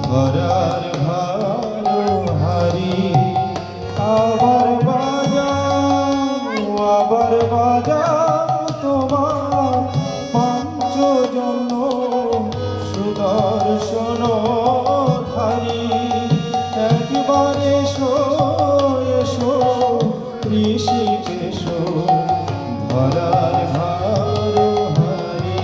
ধরার ভালো হারি। আবার বাজাও তোমার পঞ্চজন্য সুদর্শন ধারি। একবার এসো এসো ঋষিকেশ ধরার ভালো হারি।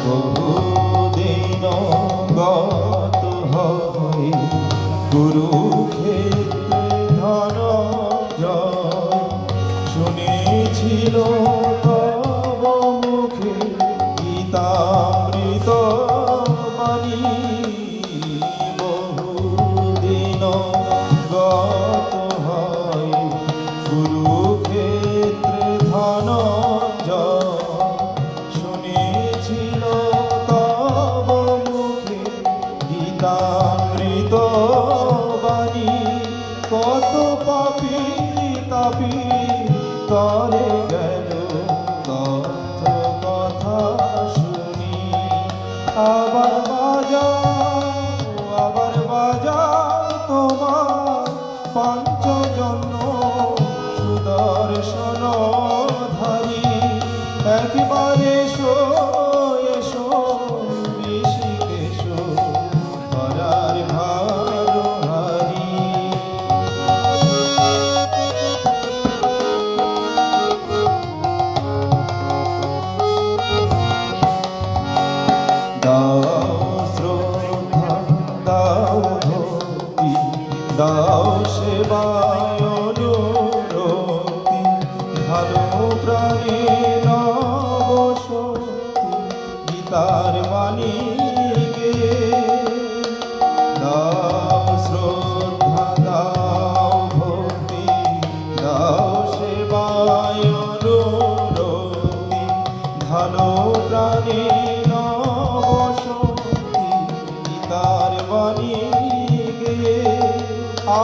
বহুদিন গত হয় কুরুক্ষেত্রে ধনঞ্জয় শুনেছিল তব মুখে গীতামৃত বাণী। বহুদিন গত হয় কুরুক্ষেত্রে ধনঞ্জয় শুনেছিল তব মুখে গীতামৃত বাণী। কত পাপী তাপী তরে গেল তথ্য কথা শুনি। আবার বাজাও তোমার পঞ্চজন্য সুদর্শন ধারি। একবার এসো এসো ঋষিকেশ ধরার ভালো হারি। দাও শ্রদ্ধা দাও ভক্তি দাও সেবায় অনুরক্তি। ভালো প্রাণে নব শক্তি গীতার বাণী গে। দাও শ্রদ্ধা দাও ভক্তি দাও সেবায় অনুরক্তি। ভালো প্রাণে নব শক্তি গীতার বাণী গে।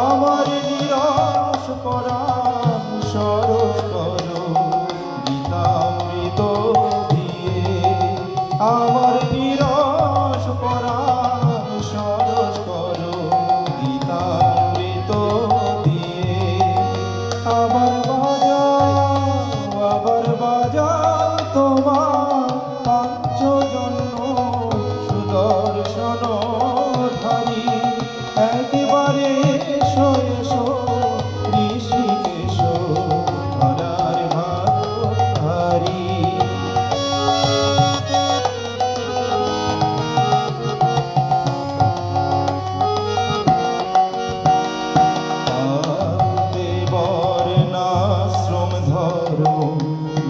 আমার নিরাশ পরাণ সরস করো গীতামৃত দিয়ে। আমার নিরাশ পরাণ সরস করো গীতামৃত দিয়ে। আবার বাজাও তোমার পঞ্চজন্য সুদর্শন ধারি। একবারে এসো এসো ঋষিকেশ ধরার ভালো হারি। পান্তে বর্ণাশ্রম ধর্ম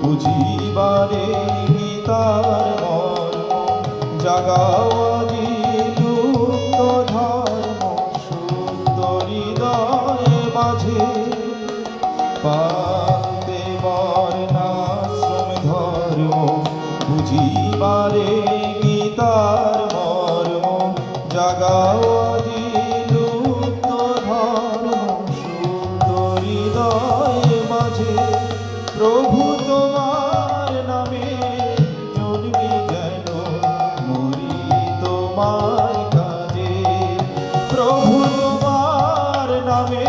বুঝিবারে গীতার মর্ম। জাগাও আজি লুপ্ত ধর্ম শুদ্ধ হৃদয়ে মাঝে। পান্তে বর্ণাশ্রম ধর্ম বুঝিবারে গীতার মর্ম। জাগাও আজি লুপ্ত ধর্ম শুদ্ধ হৃদয়ে মাঝে। প্রভু তোমার নামে জন্মি যেন মরি তোমার কাজে। প্রভু তোমার নামে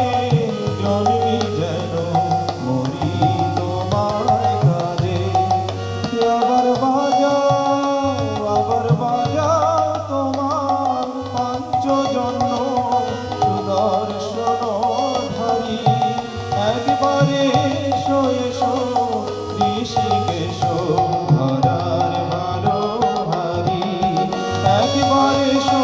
জন্মি যেন মরি তোমার কাজে। আবার বাজাও তোমার পঞ্চজন্য সুদর্শন ধারি। একবারে এসো এসো ঋষিকেশ ধরার ভালো হারি। একবার এসো